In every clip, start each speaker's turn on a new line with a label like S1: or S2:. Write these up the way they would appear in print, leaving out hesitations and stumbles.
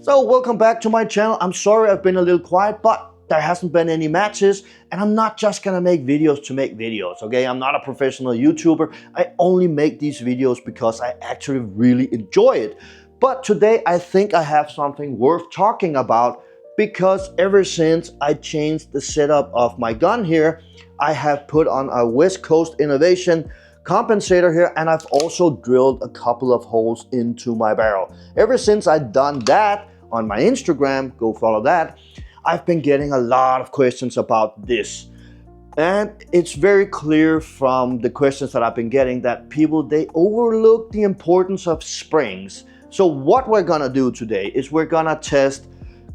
S1: So welcome back to my channel. I'm sorry I've been a little quiet, but there hasn't been any matches, and I'm not just gonna make videos to make videos, okay? I'm not a professional YouTuber. I only make these videos because I actually really enjoy it. But today I think I have something worth talking about, because ever since I changed the setup of my gun here, I have put on a West Coast Innovation compensator here, and I've also drilled a couple of holes into my barrel. Ever since I've done that on my Instagram, go follow that, I've been getting a lot of questions about this. And it's very clear from the questions that I've been getting that people, they overlook the importance of springs. So what we're gonna do today is we're gonna test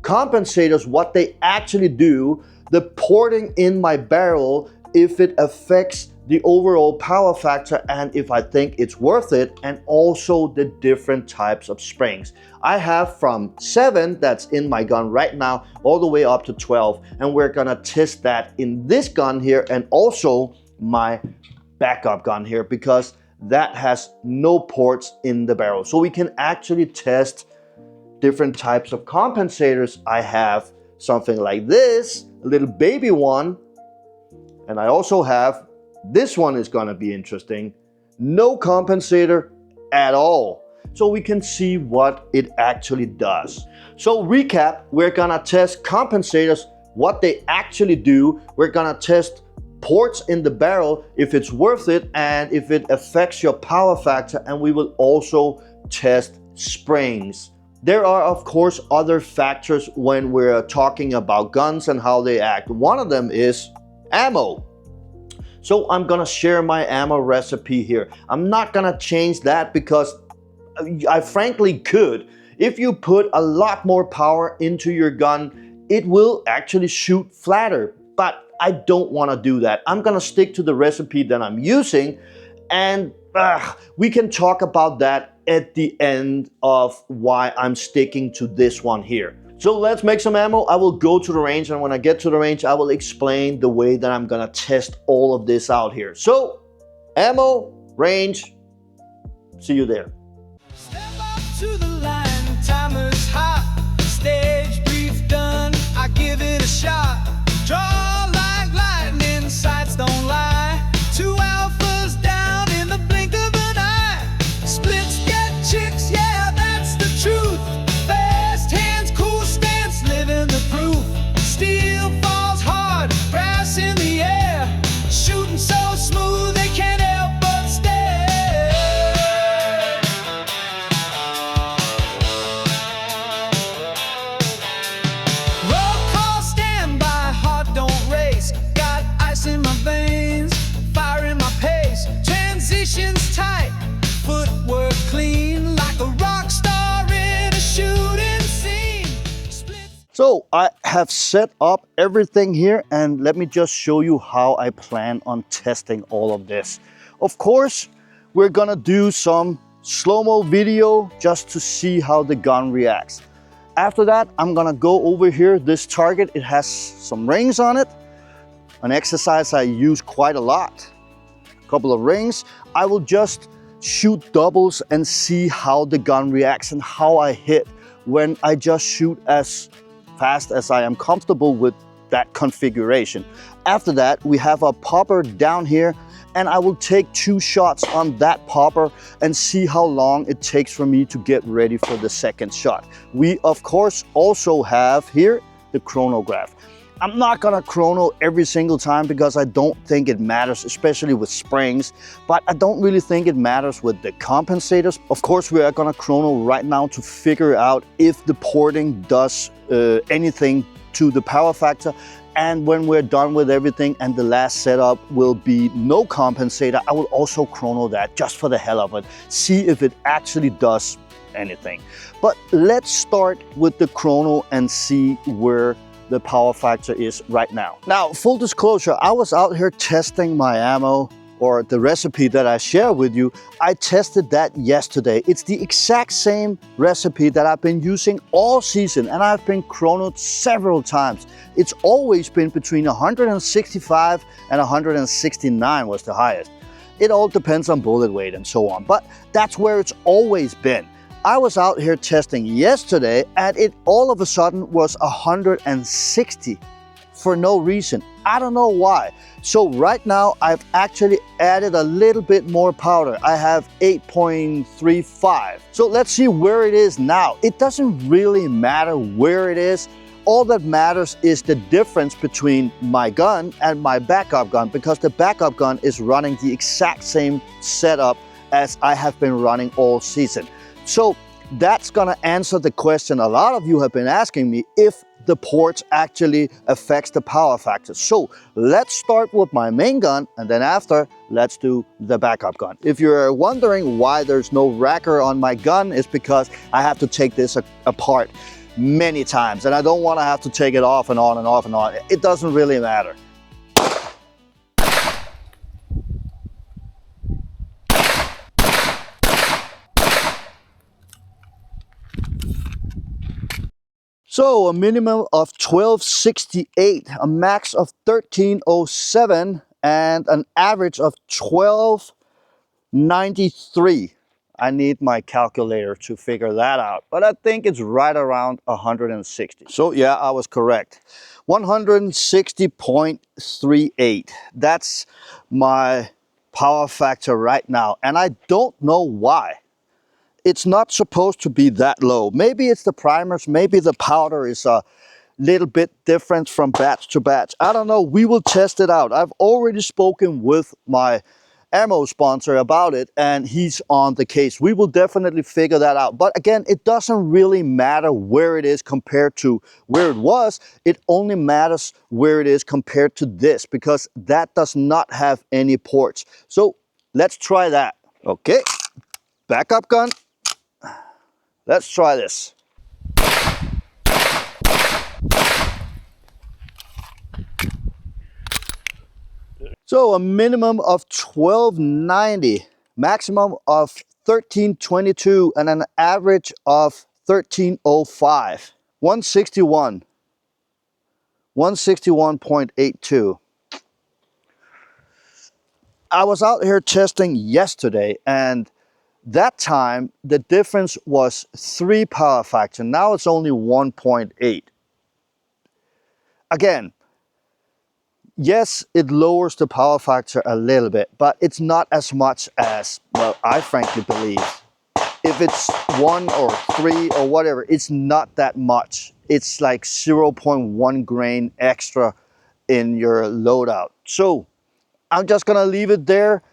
S1: compensators, what they actually do, the porting in my barrel, if it affects the overall power factor and if I think it's worth it, and also the different types of springs. I have from 7 that's in my gun right now all the way up to 12, and we're gonna test that in this gun here and also my backup gun here, because that has no ports in the barrel. So we can actually test different types of compensators. I have something like this, a little baby one, and I also have this one. Is gonna be interesting. No compensator at all. So we can see what it actually does. So recap, we're gonna test compensators, what they actually do. We're gonna test ports in the barrel, if it's worth it and if it affects your power factor, and we will also test springs. There are of course other factors when we're talking about guns and how they act. One of them is ammo. So I'm gonna share my ammo recipe here. I'm not gonna change that because I frankly could. If you put a lot more power into your gun, it will actually shoot flatter, but I don't wanna do that. I'm gonna stick to the recipe that I'm using, and we can talk about that at the end of why I'm sticking to this one here. So let's make some ammo. I will go to the range, and when I get to the range, I will explain the way that I'm gonna test all of this out here. So, ammo, range, see you there.
S2: Step up to the line, timer's hot, stage brief done, I give it a shot. Draw like lightning, sights don't lie. 2 alphas down in the blink of an eye. Splits get chicks, yeah, that's the truth. Fast hands, cool stance, living the proof. Steel falls hard, brass in the air. Shooting so smooth, they can't help but stare. Roll call, stand by, heart don't race. Got ice in my veins, fire in my pace. Transitions tight, footwork clean, like a rock star in a shooting scene.
S1: So I have set up everything here, and let me just show you how I plan on testing all of this. Of course, we're gonna do some slow-mo video just to see how the gun reacts. After that, I'm gonna go over here. This target, it has some rings on it, an exercise I use quite a lot, a couple of rings. I will just shoot doubles and see how the gun reacts and how I hit when I just shoot as fast as I am comfortable with that configuration. After that, we have a popper down here, and I will take 2 shots on that popper and see how long it takes for me to get ready for the second shot. We of course also have here the chronograph. I'm not gonna chrono every single time because I don't think it matters, especially with springs, but I don't really think it matters with the compensators. Of course, we are gonna chrono right now to figure out if the porting does anything to the power factor. And when we're done with everything and the last setup will be no compensator, I will also chrono that just for the hell of it. See if it actually does anything. But let's start with the chrono and see where the power factor is right now. Now, full disclosure, I was out here testing my ammo, or the recipe that I share with you. I tested that yesterday. It's the exact same recipe that I've been using all season, and I've been chronoed several times. It's always been between 165 and 169 was the highest. It all depends on bullet weight and so on, but that's where it's always been. I was out here testing yesterday and it all of a sudden was 160 for no reason. I don't know why. So right now I've actually added a little bit more powder. I have 8.35. So let's see where it is now. It doesn't really matter where it is. All that matters is the difference between my gun and my backup gun, because the backup gun is running the exact same setup as I have been running all season. So that's gonna answer the question a lot of you have been asking me, if the ports actually affects the power factor. So let's start with my main gun, and then after, let's do the backup gun. If you're wondering why there's no racker on my gun, it's because I have to take this apart many times, and I don't want to have to take it off and on and off and on. It doesn't really matter. So a minimum of 1268, a max of 1307, and an average of 1293. I need my calculator to figure that out, but I think it's right around 160. So yeah, I was correct. 160.38. That's my power factor right now, and I don't know why. It's not supposed to be that low. Maybe it's the primers, maybe the powder is a little bit different from batch to batch. I don't know, we will test it out. I've already spoken with my ammo sponsor about it, and he's on the case. We will definitely figure that out. But again, it doesn't really matter where it is compared to where it was. It only matters where it is compared to this, because that does not have any ports. So let's try that. Okay, backup gun. Let's try this. So a minimum of 1290, maximum of 1322, and an average of 1305. 161. 161.82. I was out here testing yesterday, and that time the difference was 3 power factor. Now it's only 1.8. Again, yes, it lowers the power factor a little bit, but it's not as much as, well, I frankly believe. If it's 1 or 3 or whatever, it's not that much. It's like 0.1 grain extra in your loadout. So I'm just gonna leave it there.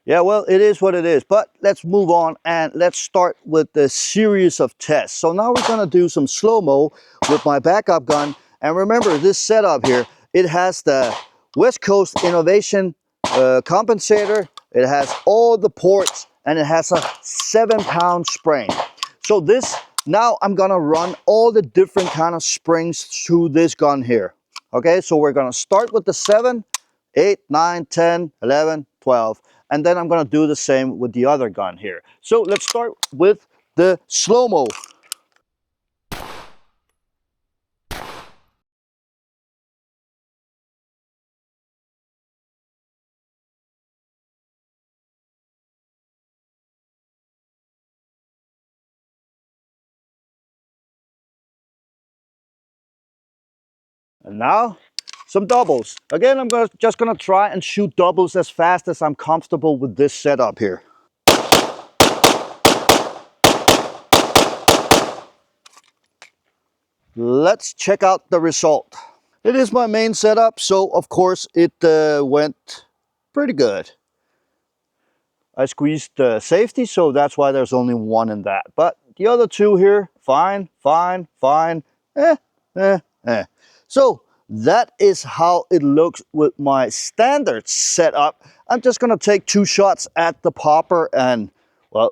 S1: Yeah, well, it is what it is, but let's move on and let's start with the series of tests. So now we're gonna do some slow-mo with my backup gun. And remember, this setup here, it has the West Coast Innovation compensator, it has all the ports, and it has a 7-pound spring. So this, now I'm gonna run all the different kind of springs through this gun here. Okay, so we're gonna start with the 7, 8, 9, 10, 11, 12. And then I'm gonna do the same with the other gun here. So let's start with the slow-mo. And now, some doubles. Again, I'm just gonna try and shoot doubles as fast as I'm comfortable with this setup here. Let's check out the result. It is my main setup, so of course it went pretty good. I squeezed safety, so that's why there's only 1 in that. But the other 2 here, fine, fine, fine, So that is how it looks with my standard setup. I'm just gonna take 2 shots at the popper and, well,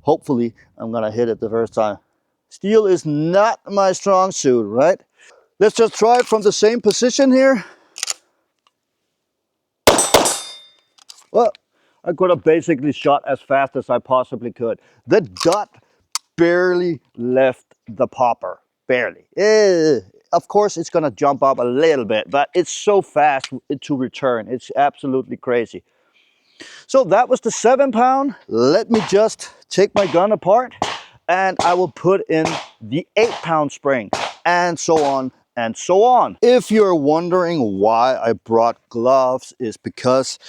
S1: hopefully I'm gonna hit it the first time. Steel is not my strong suit, right? Let's just try it from the same position here. Well, I could have basically shot as fast as I possibly could. The dot barely left the popper, barely. Of course, it's gonna jump up a little bit, but it's so fast to return. It's absolutely crazy. So that was the 7 pound. Let me just take my gun apart and I will put in the 8 pound spring, and so on and so on. If you're wondering why I brought gloves, is because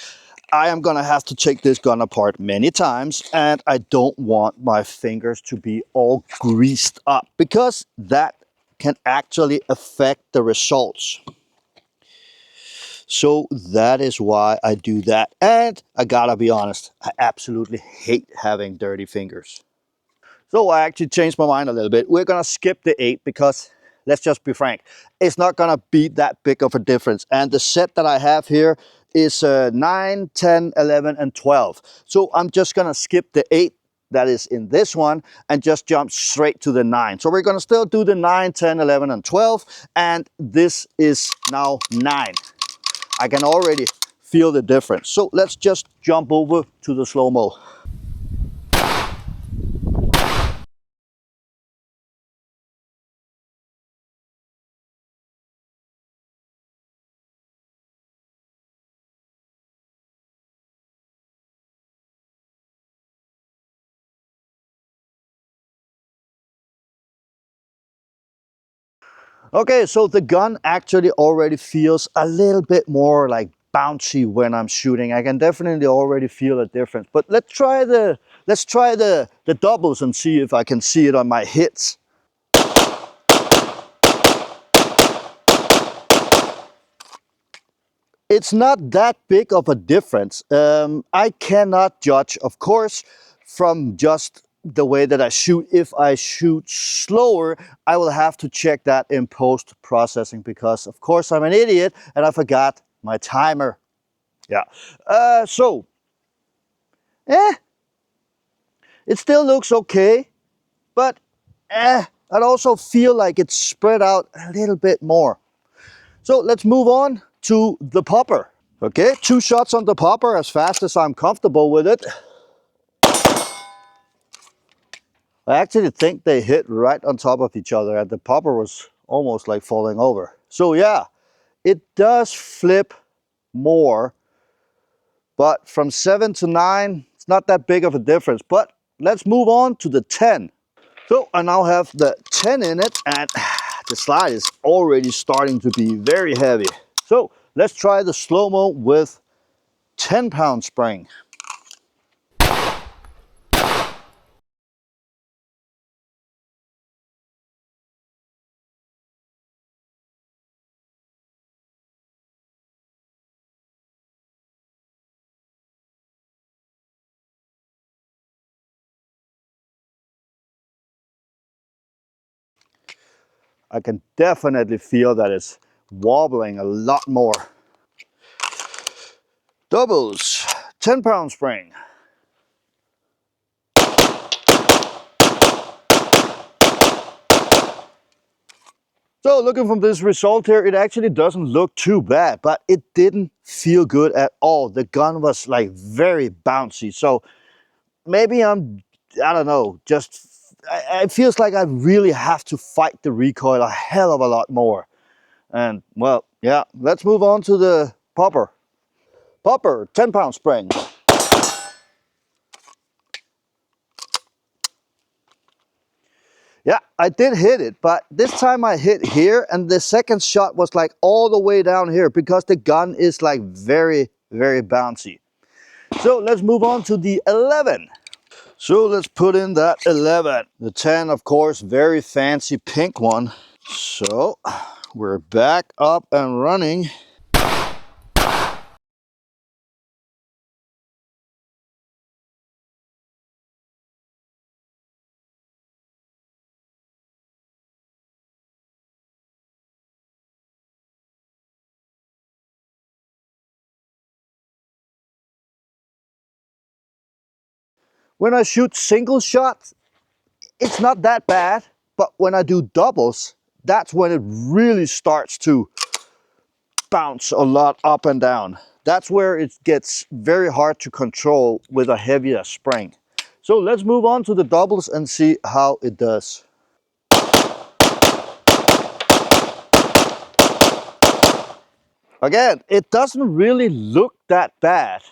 S1: I am gonna have to take this gun apart many times and I don't want my fingers to be all greased up, because that can actually affect the results. So that is why I do that. And I gotta be honest, I absolutely hate having dirty fingers. So I actually changed my mind a little bit. We're gonna skip the 8 because, let's just be frank, it's not gonna be that big of a difference. And the set that I have here is 9, 10, 11, and 12. So I'm just gonna skip the 8 that is in this one and just jump straight to the 9. So we're gonna still do the 9, 10, 11, and 12. And this is now 9. I can already feel the difference. So let's just jump over to the slow-mo. Okay, so the gun actually already feels a little bit more like bouncy when I'm shooting. I can definitely already feel a difference. But let's try the doubles and see if I can see it on my hits. It's not that big of a difference. I cannot judge, of course, from just the way that I shoot. If I shoot slower, I will have to check that in post-processing, because, of course, I'm an idiot and I forgot my timer. Yeah. So, it still looks okay, but I'd also feel like it's spread out a little bit more. So let's move on to the popper. Okay, 2 shots on the popper as fast as I'm comfortable with it. I actually think they hit right on top of each other and the popper was almost like falling over. So yeah, it does flip more, but from 7 to 9, it's not that big of a difference. But let's move on to the 10. So I now have the 10 in it and the slide is already starting to be very heavy. So let's try the slow-mo with 10-pound spring. I can definitely feel that it's wobbling a lot more. Doubles, 10-pound spring. So looking from this result here, it actually doesn't look too bad, but it didn't feel good at all. The gun was like very bouncy. So maybe I don't know, it feels like I really have to fight the recoil a hell of a lot more. And well, yeah, let's move on to the popper. Popper, 10-pound spring. Yeah, I did hit it, but this time I hit here and the second shot was like all the way down here because the gun is like very, very bouncy. So let's move on to the 11. So let's put in that 11. The 10, of course, very fancy pink one. So we're back up and running. When I shoot single shots, it's not that bad, but when I do doubles, that's when it really starts to bounce a lot up and down. That's where it gets very hard to control with a heavier spring. So let's move on to the doubles and see how it does. Again, it doesn't really look that bad,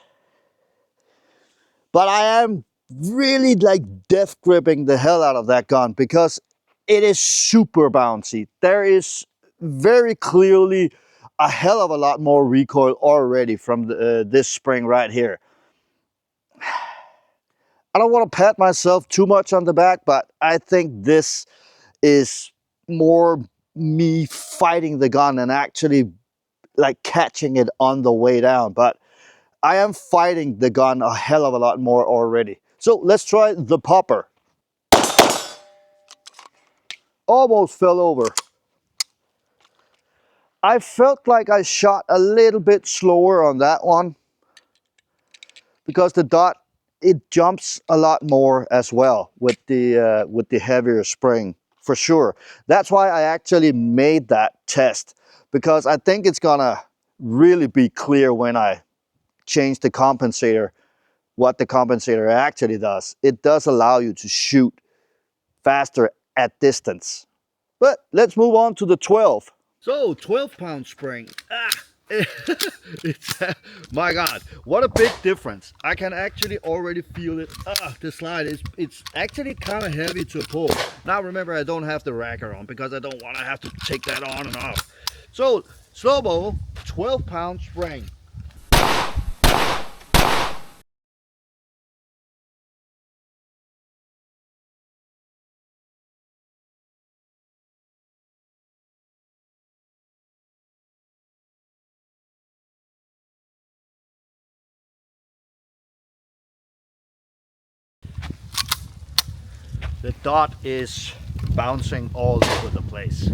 S1: But I am really like death gripping the hell out of that gun because it is super bouncy. There is very clearly a hell of a lot more recoil already from this spring right here. I don't want to pat myself too much on the back, but I think this is more me fighting the gun and actually like catching it on the way down. But I am fighting the gun a hell of a lot more already. So let's try the popper. Almost fell over. I felt like I shot a little bit slower on that one because the dot, it jumps a lot more as well with the heavier spring, for sure. That's why I actually made that test, because I think it's gonna really be clear when I change the compensator, what the compensator actually does. It does allow you to shoot faster at distance. But let's move on to the 12. So 12-pound spring. It's, my God, what a big difference. I can actually already feel it. The slide is, it's actually kind of heavy to pull. Now remember, I don't have the racker on because I don't want to have to take that on and off. So slow-mo, 12-pound spring. The dot is bouncing all over the place.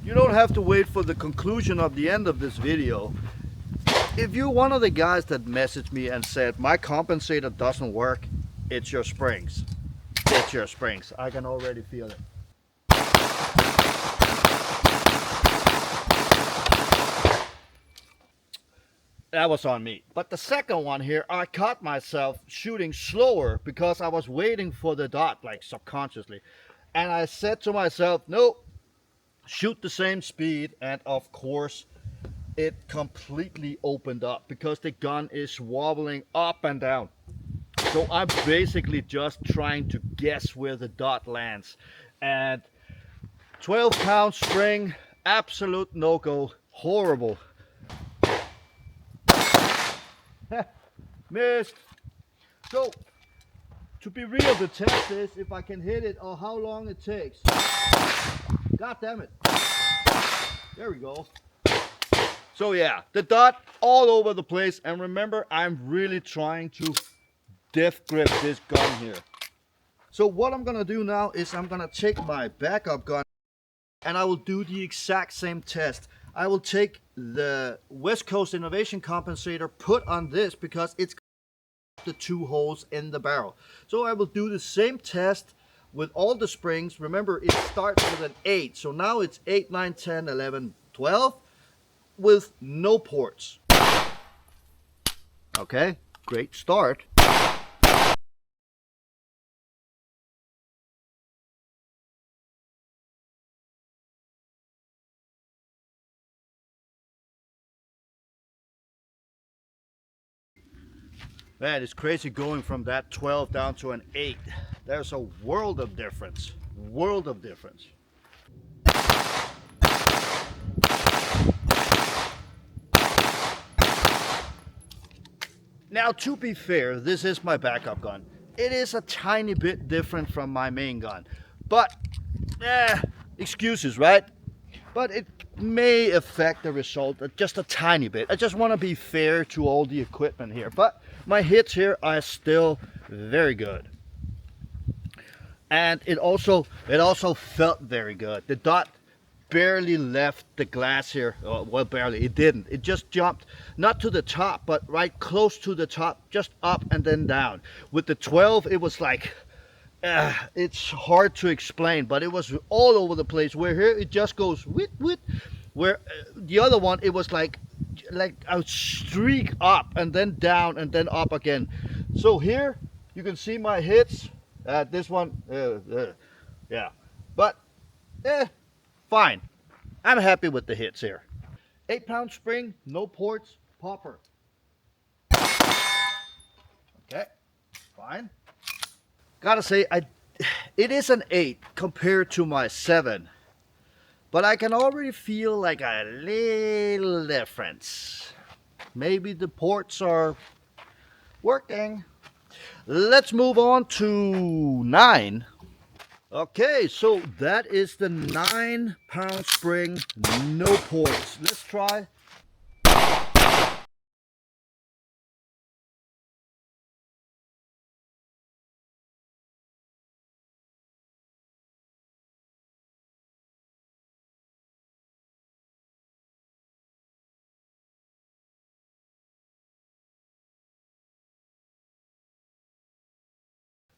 S1: You don't have to wait for the conclusion of the end of this video. If you're one of the guys that messaged me and said, my compensator doesn't work, it's your springs. It's your springs. I can already feel it. That was on me. But the second one here, I caught myself shooting slower because I was waiting for the dot, like subconsciously. And I said to myself, no, shoot the same speed. And of course, it completely opened up because the gun is wobbling up and down. So I'm basically just trying to guess where the dot lands. And 12-pound spring, absolute no-go, horrible. Missed. So, to be real, the test is if I can hit it or how long it takes. God damn it. There we go. So yeah, the dot all over the place. And remember, I'm really trying to death grip this gun here. So what I'm gonna do now is I'm gonna take my backup gun and I will do the exact same test. I will take the West Coast Innovation compensator, put on this because it's the 2 holes in the barrel. So I will do the same test with all the springs. Remember, it starts with an 8. So now it's 8, 9, 10, 11, 12 with no ports. Okay, great start. Man, it's crazy going from that 12 down to an 8. There's a world of difference. World of difference. Now, to be fair, this is my backup gun. It is a tiny bit different from my main gun. But, excuses, right? But it may affect the result just a tiny bit. I just want to be fair to all the equipment here. But my hits here are still very good. And it also felt very good. The dot barely left the glass here. Oh, well, barely. It didn't. It just jumped not to the top, but right close to the top, just up and then down. With the 12, it was like, it's hard to explain, but it was all over the place. Where here it just goes whit whit. Where the other one, it was like a streak up and then down and then up again. So here you can see my hits. This one, yeah, but fine. I'm happy with the hits here. 8-pound spring, no ports, popper. Okay, fine. Gotta say, it is an 8 compared to my 7. But I can already feel like a little difference. Maybe the ports are working. Let's move on to 9. Okay, so that is the 9-pound spring, no ports. Let's try.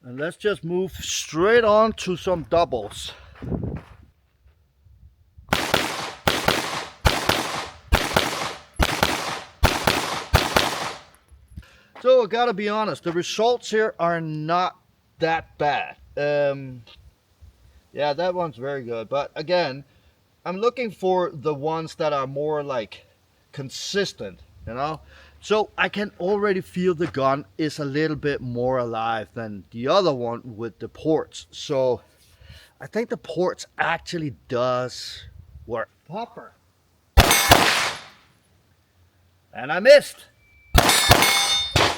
S1: And let's just move straight on to some doubles. So I gotta be honest, the results here are not that bad. Yeah, that one's very good. But again, I'm looking for the ones that are more like consistent, you know? So I can already feel the gun is a little bit more alive than the other one with the ports. So I think the ports actually does work. Popper. And I missed.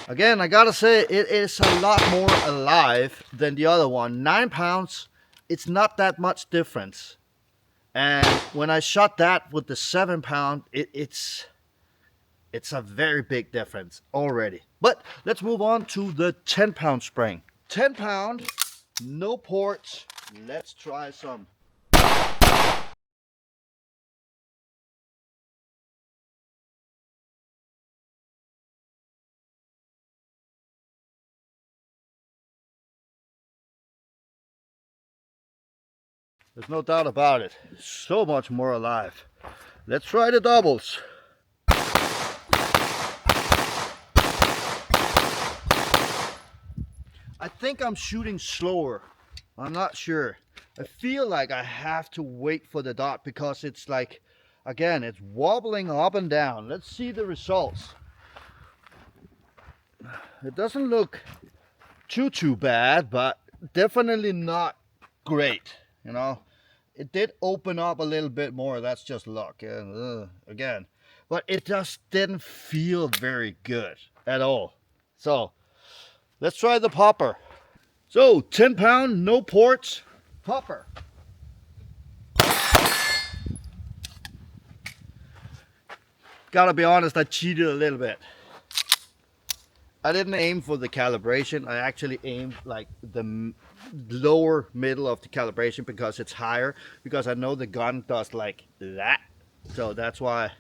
S1: Again, I gotta say, it is a lot more alive than the other one. 9 pounds, it's not that much difference. And when I shot that with the 7-pound, it's a very big difference already. But let's move on to the 10-pound spring. 10-pound, no ports. Let's try some. There's no doubt about it. So much more alive. Let's try the doubles. I think I'm shooting slower. I'm not sure. I feel like I have to wait for the dot because it's like, again, it's wobbling up and down. Let's see the results. It doesn't look too bad, but definitely not great, you know. It did open up a little bit more. That's just luck, again. But it just didn't feel very good at all. So let's try the popper. So 10-pound, no ports, popper. Gotta be honest, I cheated a little bit. I didn't aim for the calibration. I actually aimed like the lower middle of the calibration because it's higher, because I know the gun does like that. So that's why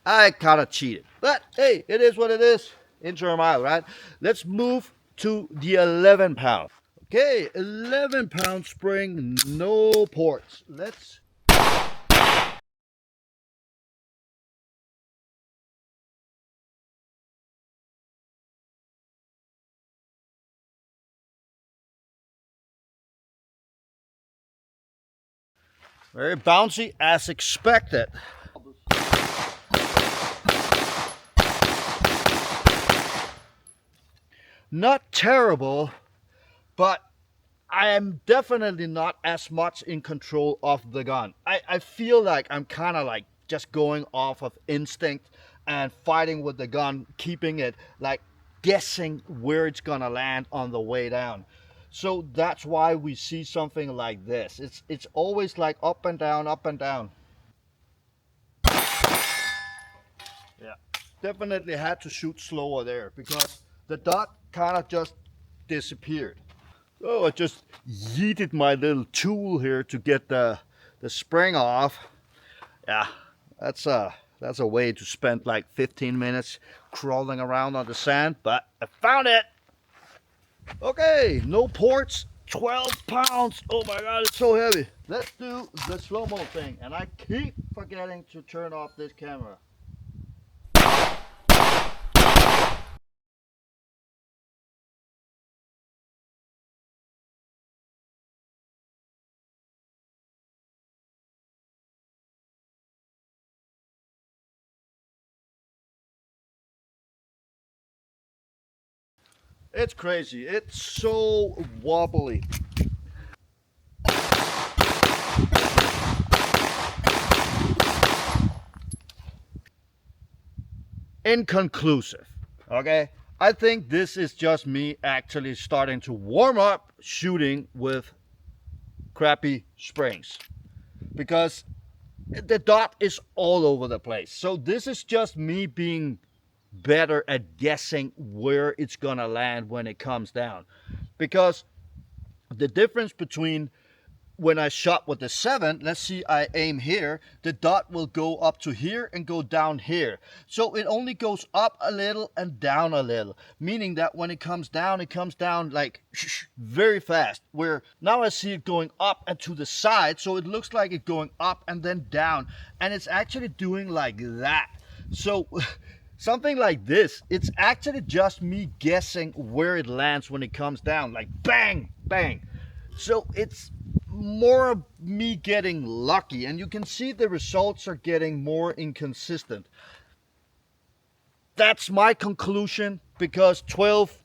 S1: I kind of cheated. But hey, it is what it is. Inch or a mile, right? Let's move to the 11-pound. Okay, 11-pound spring, no ports. Let's. Very bouncy as expected. Not terrible, but I am definitely not as much in control of the gun. I feel like I'm kind of like just going off of instinct and fighting with the gun, keeping it like guessing where it's gonna land on the way down. So that's why we see something like this. It's always like up and down, up and down. Yeah, definitely had to shoot slower there because the dot kind of just disappeared. So I just yeeted my little tool here to get the spring off. Yeah, that's a way to spend like 15 minutes crawling around on the sand, but I found it. Okay, no ports, 12 pounds. Oh my God, it's so heavy. Let's do the slow-mo thing, and I keep forgetting to turn off this camera. It's crazy. It's so wobbly. Inconclusive. Okay? I think this is just me actually starting to warm up shooting with crappy springs, because the dot is all over the place. So this is just me being better at guessing where it's gonna land when it comes down, because the difference between when I shot with the 7, let's see, I aim here, the dot will go up to here and go down here. So it only goes up a little and down a little, meaning that when it comes down like very fast. Where now I see it going up and to the side, so it looks like it's going up and then down, and it's actually doing like that. So something like this, it's actually just me guessing where it lands when it comes down, like bang, bang. So it's more of me getting lucky, and you can see the results are getting more inconsistent. That's my conclusion, because 12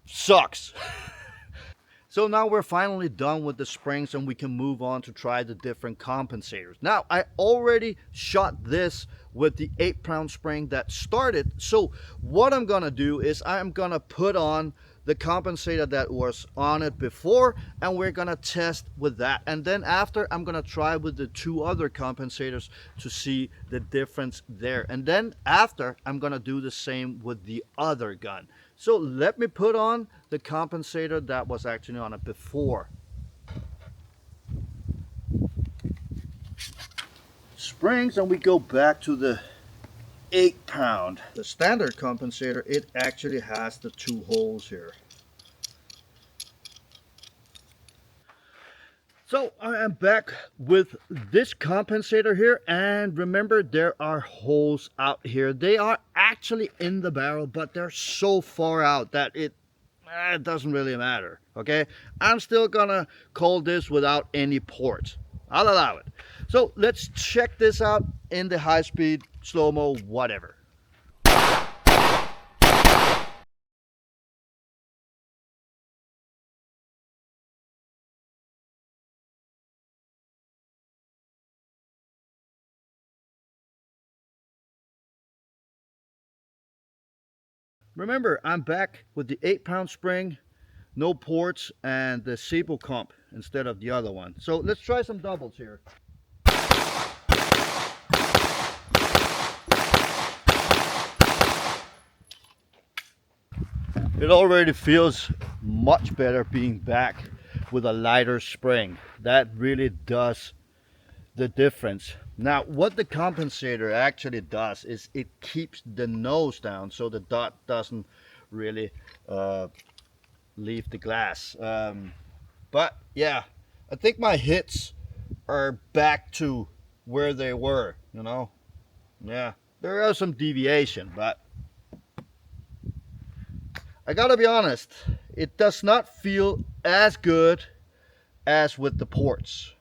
S1: sucks. So now we're finally done with the springs and we can move on to try the different compensators. Now, I already shot this with the 8-pound spring that started. So what I'm gonna do is I'm gonna put on the compensator that was on it before, and we're gonna test with that. And then after, I'm gonna try with the 2 other compensators to see the difference there. And then after, I'm gonna do the same with the other gun. So let me put on the compensator that was actually on it before. Springs, and we go back to the 8-pound. The standard compensator, it actually has the 2 holes here. So I am back with this compensator here, and remember, there are holes out here. They are actually in the barrel, but they're so far out that it doesn't really matter. Okay, I'm still gonna call this without any ports. I'll allow it. So let's check this out in the high speed, slow-mo, whatever. Remember, I'm back with the 8-pound spring, no ports, and the Sable comp instead of the other one. So let's try some doubles here. It already feels much better being back with a lighter spring. That really does the difference. Now, what the compensator actually does is it keeps the nose down so the dot doesn't really leave the glass. But yeah, I think my hits are back to where they were, you know. Yeah, there is some deviation, but I gotta be honest, it does not feel as good as with the ports.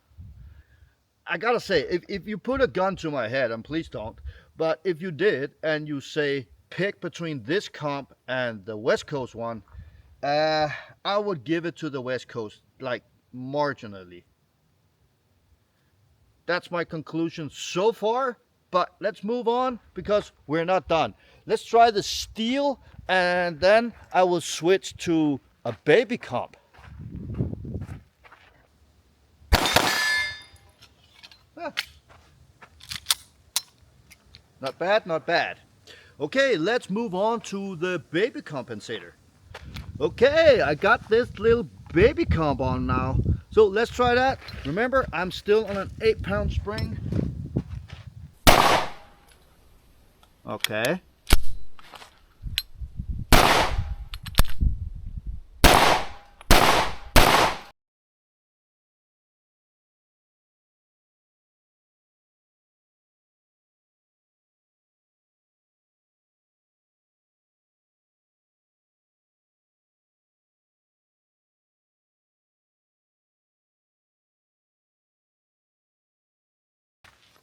S1: I gotta say, if you put a gun to my head, and please don't, but if you did, and you say pick between this comp and the West Coast one, I would give it to the West Coast, like marginally. That's my conclusion so far, but let's move on because we're not done. Let's try the steel, and then I will switch to a baby comp. Not bad, not bad. Okay, let's move on to the baby compensator. Okay, I got this little baby comp on now. So let's try that. Remember, I'm still on an 8-pound spring. Okay.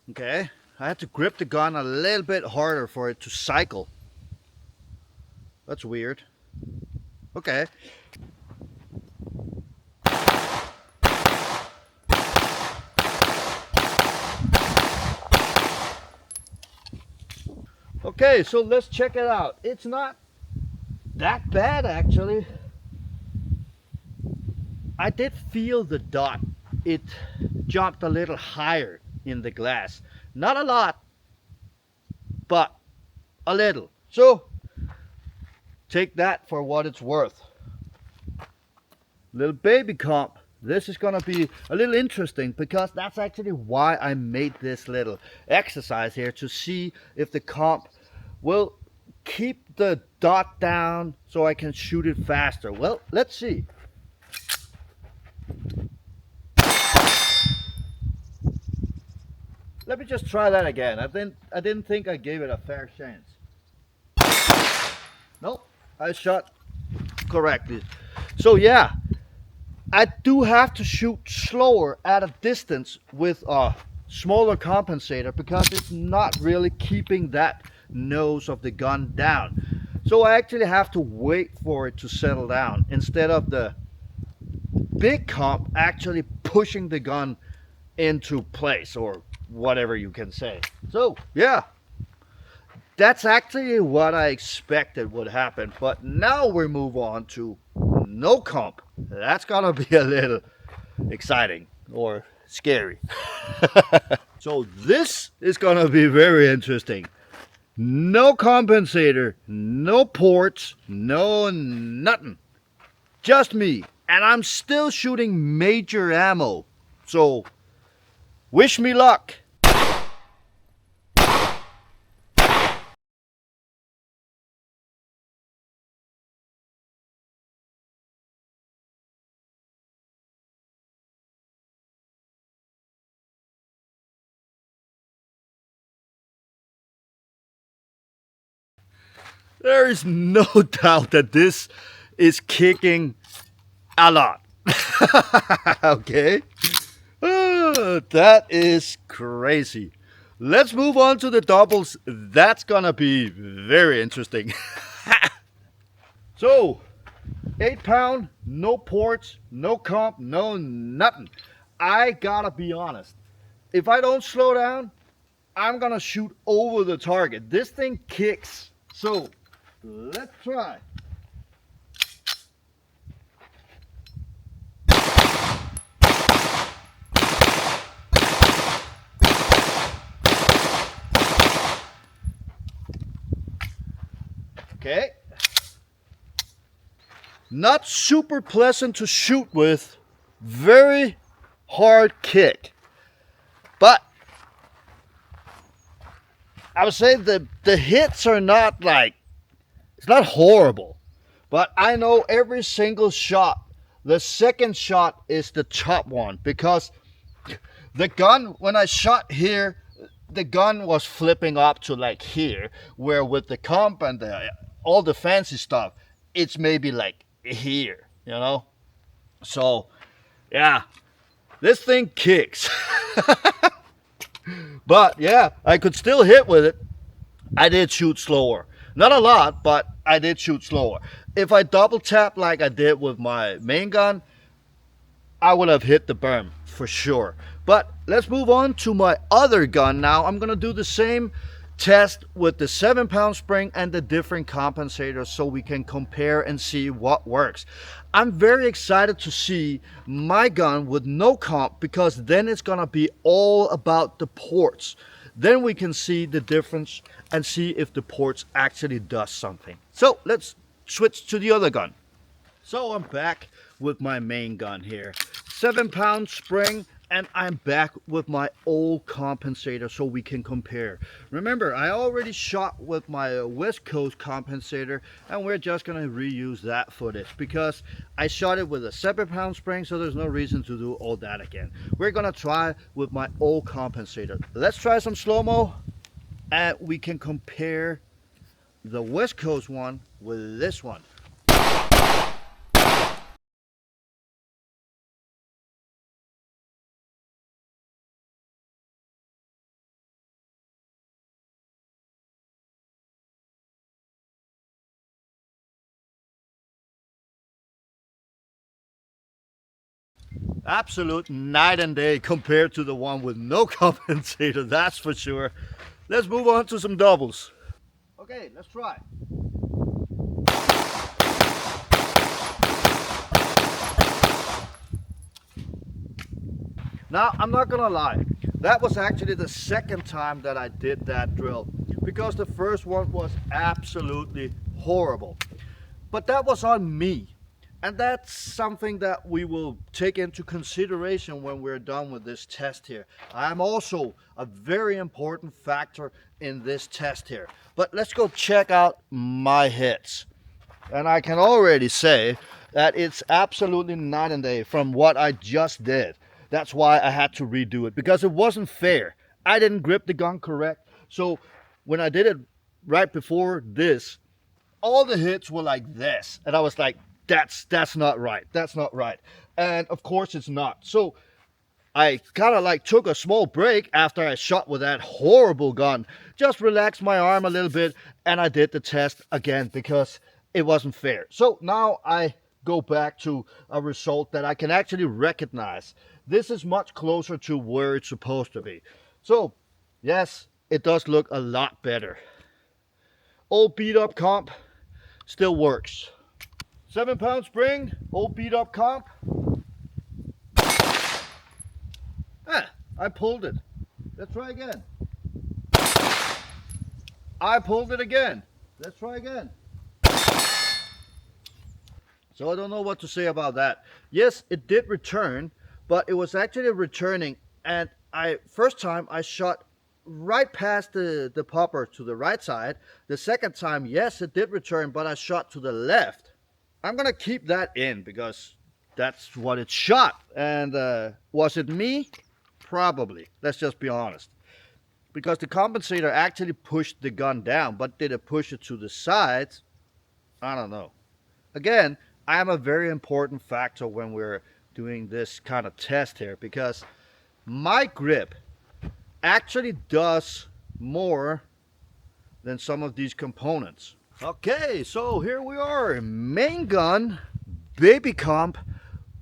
S1: Okay, I had to grip the gun a little bit harder for it to cycle. That's weird. Okay. Okay, so let's check it out. It's not that bad actually. I did feel the dot. It jumped a little higher in the glass. Not a lot, but a little. So take that for what it's worth. Little baby comp. This is gonna be a little interesting because that's actually why I made this little exercise here, to see if the comp will keep the dot down so I can shoot it faster. Well, let's see. Let me just try that again. I didn't think I gave it a fair chance. Nope, I shot correctly. So yeah, I do have to shoot slower at a distance with a smaller compensator because it's not really keeping that nose of the gun down. So I actually have to wait for it to settle down instead of the big comp actually pushing the gun into place, or whatever you can say. So yeah, that's actually what I expected would happen. But now we move on to no comp. That's gonna be a little exciting or scary. So this is gonna be very interesting. No compensator, no ports, no nothing. Just me. And I'm still shooting major ammo. So wish me luck. There is no doubt that this is kicking a lot. Okay? That is crazy. Let's move on to the doubles. That's gonna be very interesting. So, 8 pound, no ports, no comp, no nothing. I gotta be honest. If I don't slow down, I'm gonna shoot over the target. This thing kicks. So, let's try. Okay. Not super pleasant to shoot with. Very hard kick. But I would say the hits are not like, it's not horrible. But I know every single shot, the second shot is the top one, because the gun, when I shot here, the gun was flipping up to like here, where with the comp and all the fancy stuff, it's maybe like here, you know? So, yeah, this thing kicks. But yeah, I could still hit with it. I did shoot slower. Not a lot, but I did shoot slower. If I double tap like I did with my main gun, I would have hit the berm for sure. But let's move on to my other gun now. I'm gonna do the same test with the 7 pound spring and the different compensators so we can compare and see what works. I'm very excited to see my gun with no comp, because then it's gonna be all about the ports. Then we can see the difference and see if the ports actually does something. So let's switch to the other gun. So I'm back with my main gun here. 7 pound spring, and I'm back with my old compensator so we can compare. Remember, I already shot with my West Coast compensator, and we're just gonna reuse that footage because I shot it with a 7 pound spring, so there's no reason to do all that again. We're gonna try with my old compensator. Let's try some slow-mo, and we can compare the West Coast one with this one. Absolute night and day compared to the one with no compensator, that's for sure. Let's move on to some doubles. Okay, let's try. Now, I'm not gonna lie, that was actually the second time that I did that drill, because the first one was absolutely horrible. But that was on me. And that's something that we will take into consideration when we're done with this test here. I'm also a very important factor in this test here. But let's go check out my hits. And I can already say that it's absolutely night and day from what I just did. That's why I had to redo it, because it wasn't fair. I didn't grip the gun correct. So when I did it right before this, all the hits were like this, and I was like, that's not right, that's not right. And of course it's not. So I kind of like took a small break after I shot with that horrible gun, just relaxed my arm a little bit, and I did the test again because it wasn't fair. So now I go back to a result that I can actually recognize. This is much closer to where it's supposed to be. So yes, it does look a lot better. Old beat up comp still works. 7-pound spring, old beat up comp. I pulled it. Let's try again. I pulled it again. Let's try again. So I don't know what to say about that. Yes, it did return, but it was actually returning, and first time I shot right past the popper to the right side. The second time, yes, it did return, but I shot to the left. I'm gonna keep that in because that's what it shot. And was it me? Probably. Let's just be honest. Because the compensator actually pushed the gun down, but did it push it to the sides? I don't know. Again, I am a very important factor when we're doing this kind of test here, because my grip actually does more than some of these components. Okay, so here we are, main gun, baby comp.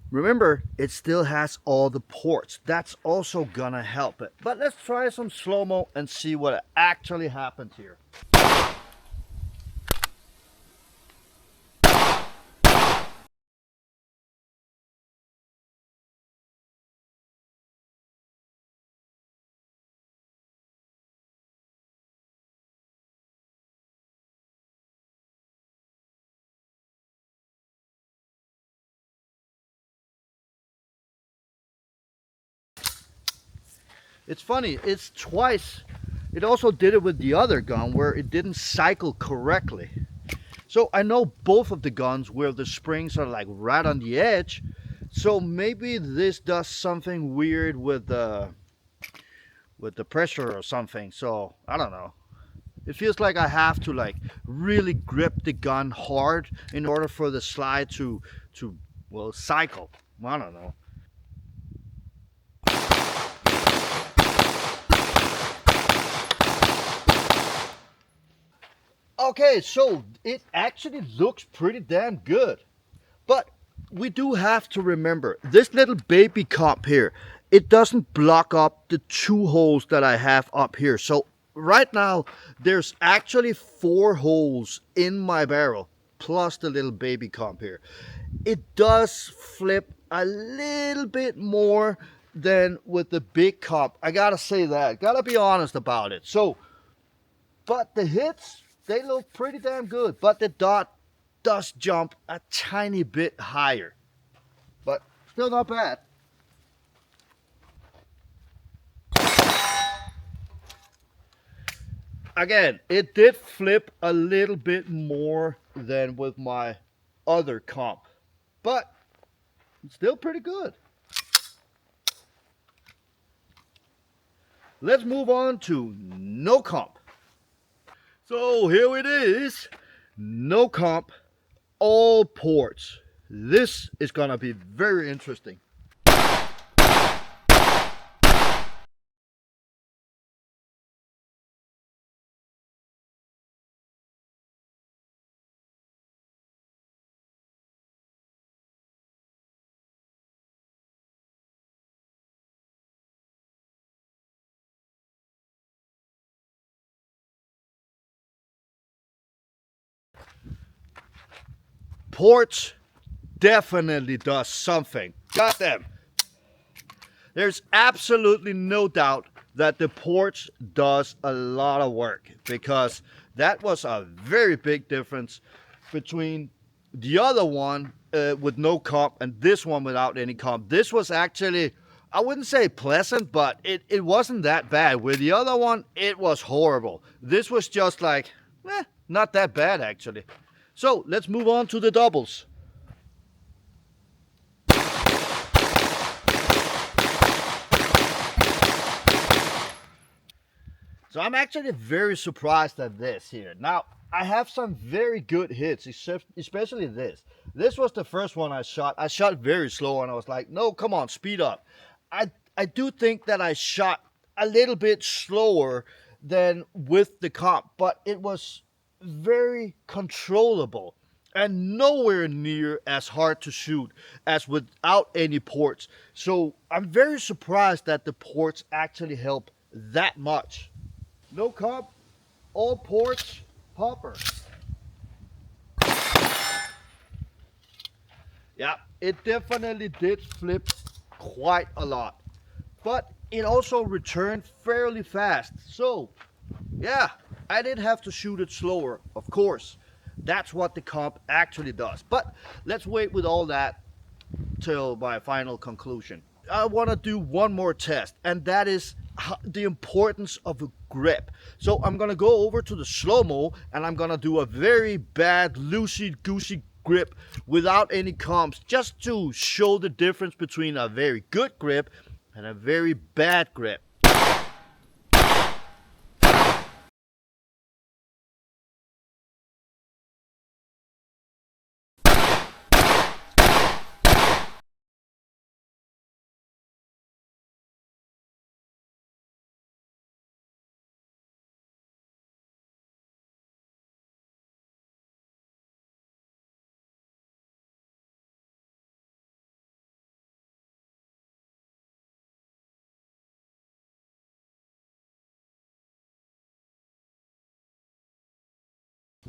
S1: Remember, it still has all the ports. That's also gonna help it. But let's try some slow-mo and see what actually happened here. It's funny, it's twice. It also did it with the other gun where it didn't cycle correctly. So I know both of the guns where the springs are like right on the edge. So maybe this does something weird with the pressure or something. So I don't know. It feels like I have to like really grip the gun hard in order for the slide to well, cycle. I don't know. Okay, so it actually looks pretty damn good. But we do have to remember, this little baby comp here, it doesn't block up the 2 holes that I have up here. So right now, there's actually 4 holes in my barrel, plus the little baby comp here. It does flip a little bit more than with the big comp. I gotta say that, gotta be honest about it. So, but the hits, they look pretty damn good, but the dot does jump a tiny bit higher, but still not bad. Again, it did flip a little bit more than with my other comp, but it's still pretty good. Let's move on to no comp. So here it is, no comp, all ports. This is gonna be very interesting. ports definitely does something. Got them. There's absolutely no doubt that the ports does a lot of work, because that was a very big difference between the other one with no comp and this one without any comp. This was actually, I wouldn't say pleasant, but it wasn't that bad. With the other one, it was horrible. This was just like, not that bad actually. So let's move on to the doubles. So I'm actually very surprised at this here. Now, I have some very good hits, especially this. This was the first one I shot. I shot very slow, and I was like, no, come on, speed up. I do think that I shot a little bit slower than with the comp, but it was very controllable and nowhere near as hard to shoot as without any ports. So I'm very surprised that the ports actually help that much. No comp, all ports, popper. Yeah, it definitely did flip quite a lot, but it also returned fairly fast. So yeah, I did have to shoot it slower, of course. That's what the comp actually does. But let's wait with all that till my final conclusion. I want to do one more test, and that is the importance of a grip. So I'm gonna go over to the slow-mo, and I'm gonna do a very bad loosey-goosey grip without any comps, just to show the difference between a very good grip and a very bad grip.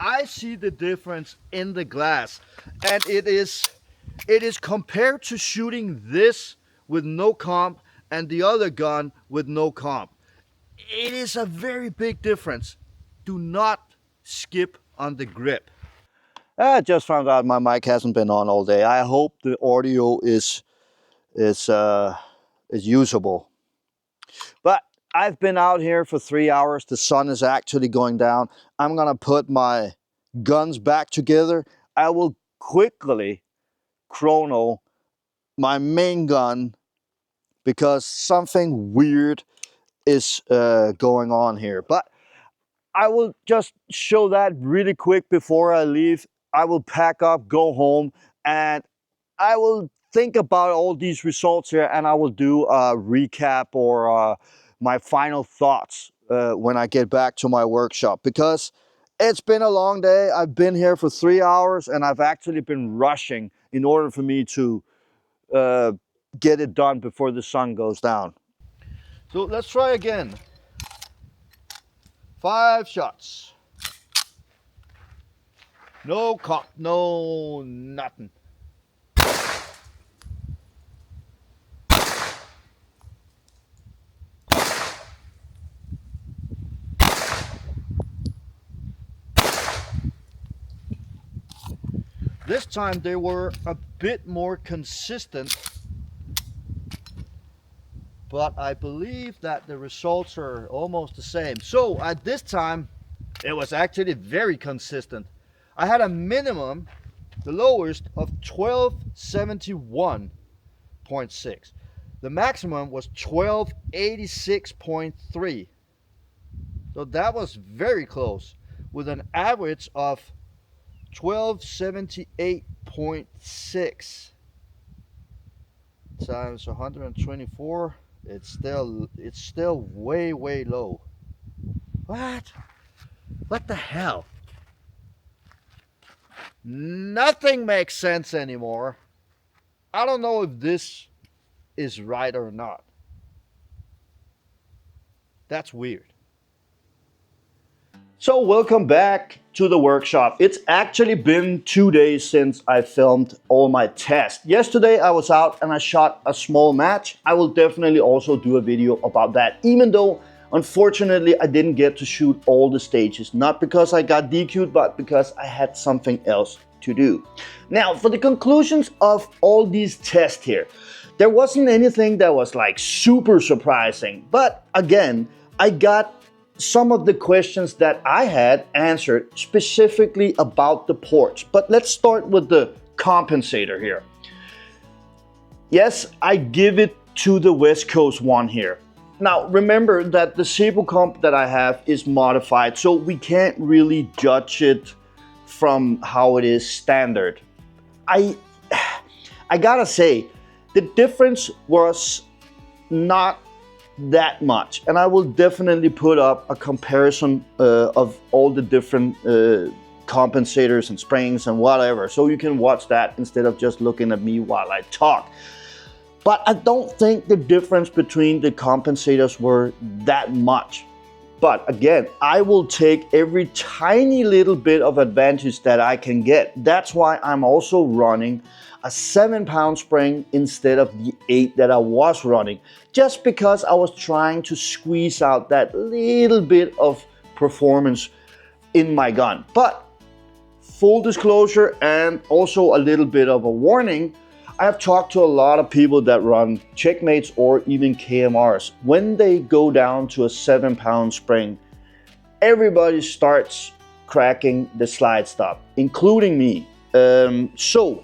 S1: I see the difference in the glass, and it is compared to shooting this with no comp and the other gun with no comp. It is a very big difference. Do not skip on the grip. I just found out my mic hasn't been on all day. I hope the audio is usable. But I've been out here for 3 hours. The sun is actually going down. I'm gonna put my guns back together. I will quickly chrono my main gun, because something weird is going on here. But I will just show that really quick before I leave. I will pack up, go home, and I will think about all these results here, and I will do a recap or my final thoughts when I get back to my workshop, because it's been a long day. I've been here for 3 hours, and I've actually been rushing in order for me to get it done before the sun goes down. So let's try again. 5 shots. No cop, no nothing. This time they were a bit more consistent, but I believe that the results are almost the same. So at this time, it was actually very consistent. I had a minimum, the lowest, of 1271.6. The maximum was 1286.3. So that was very close, with an average of 1278.6 times 124. It's still way low. What the hell? Nothing makes sense anymore. I don't know if this is right or not. That's weird. So welcome back to the workshop. It's actually been 2 days since I filmed all my tests. Yesterday I was out and I shot a small match. I will definitely also do a video about that, even though unfortunately I didn't get to shoot all the stages. Not because I got DQ'd, but because I had something else to do. Now for the conclusions of all these tests here, there wasn't anything that was like super surprising, but again, I got some of the questions that I had answered specifically about the ports. But let's start with the compensator here. Yes, I give it to the West Coast one here. Now remember that the Sebo comp that I have is modified, so we can't really judge it from how it is standard. I gotta say, the difference was not that much, and I will definitely put up a comparison of all the different compensators and springs and whatever, so you can watch that instead of just looking at me while I talk. But I don't think the difference between the compensators were that much. But again, I will take every tiny little bit of advantage that I can get. That's why I'm also running a 7-pound spring instead of the 8 that I was running, just because I was trying to squeeze out that little bit of performance in my gun. But full disclosure and also a little bit of a warning, I have talked to a lot of people that run checkmates or even KMRs. When they go down to a 7-pound spring, everybody starts cracking the slide stop, including me. So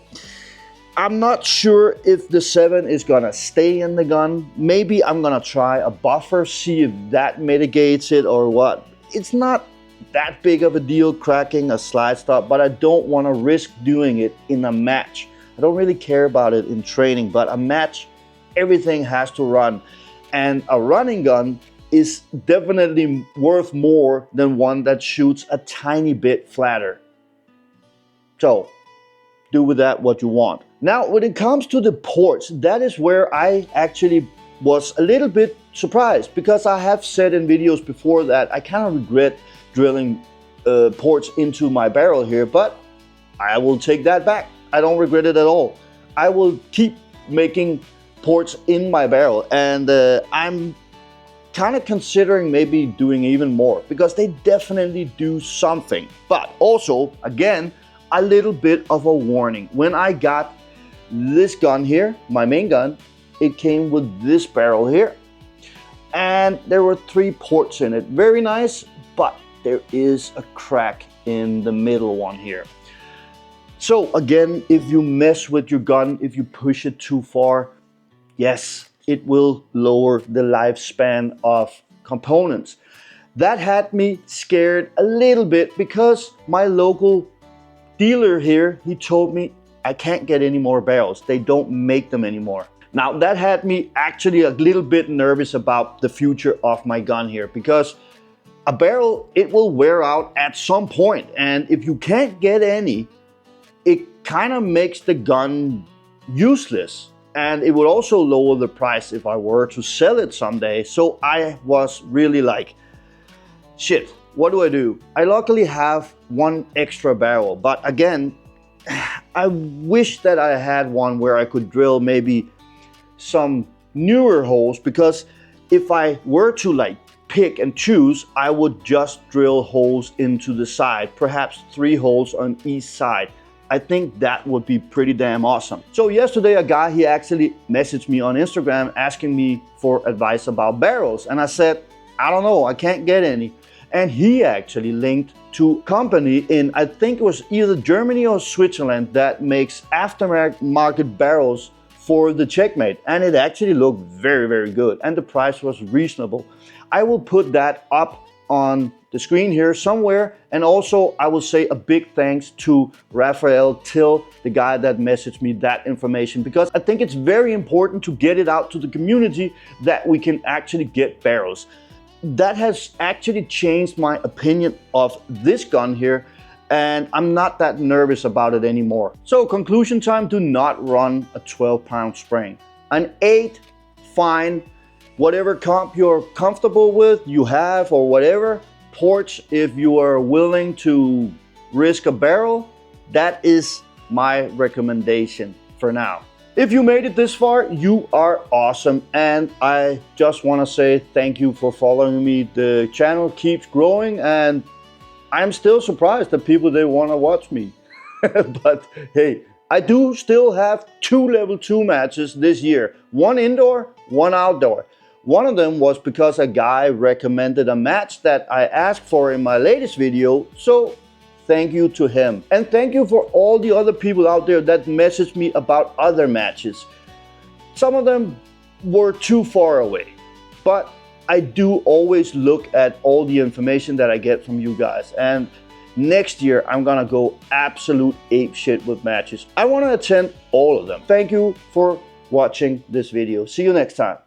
S1: I'm not sure if the 7 is gonna stay in the gun. Maybe I'm gonna try a buffer, see if that mitigates it or what. It's not that big of a deal cracking a slide stop, but I don't wanna risk doing it in a match. I don't really care about it in training, but a match, everything has to run. And a running gun is definitely worth more than one that shoots a tiny bit flatter. So do with that what you want. Now, when it comes to the ports, that is where I actually was a little bit surprised, because I have said in videos before that I kind of regret drilling ports into my barrel here, but I will take that back. I don't regret it at all. I will keep making ports in my barrel, and I'm kind of considering maybe doing even more, because they definitely do something. But also, again, a little bit of a warning. When I got this gun here, my main gun, it came with this barrel here, and there were 3 ports in it. Very nice, but there is a crack in the middle one here. So again, if you mess with your gun, if you push it too far, yes, it will lower the lifespan of components. That had me scared a little bit, because my local dealer here, he told me I can't get any more barrels. They don't make them anymore. Now that had me actually a little bit nervous about the future of my gun here, because a barrel, it will wear out at some point, and if you can't get any, it kind of makes the gun useless, and it would also lower the price if I were to sell it someday. So I was really like, shit, what do I do? I luckily have 1 extra barrel, but again, I wish that I had one where I could drill maybe some newer holes, because if I were to like pick and choose, I would just drill holes into the side, perhaps 3 holes on each side. I think that would be pretty damn awesome. So yesterday a guy, he actually messaged me on Instagram asking me for advice about barrels, and I said, I don't know, I can't get any. And he actually linked to a company in, I think it was either Germany or Switzerland, that makes aftermarket barrels for the checkmate, and it actually looked very, very good, and the price was reasonable. I will put that up on the screen here somewhere, and also I will say a big thanks to Raphael Till, the guy that messaged me that information, because I think it's very important to get it out to the community that we can actually get barrels. That has actually changed my opinion of this gun here, and I'm not that nervous about it anymore. So conclusion time, do not run a 12-pound spring. An 8, fine. Whatever comp you're comfortable with, you have or whatever, porch if you are willing to risk a barrel, that is my recommendation for now. If you made it this far, you are awesome, and I just want to say thank you for following me. The channel keeps growing, and I'm still surprised that people, they want to watch me. But hey, I do still have 2 level 2 matches this year. 1 indoor, 1 outdoor. One of them was because a guy recommended a match that I asked for in my latest video, so thank you to him. And thank you for all the other people out there that messaged me about other matches. Some of them were too far away, but I do always look at all the information that I get from you guys. And next year, I'm gonna go absolute ape shit with matches. I wanna attend all of them. Thank you for watching this video. See you next time.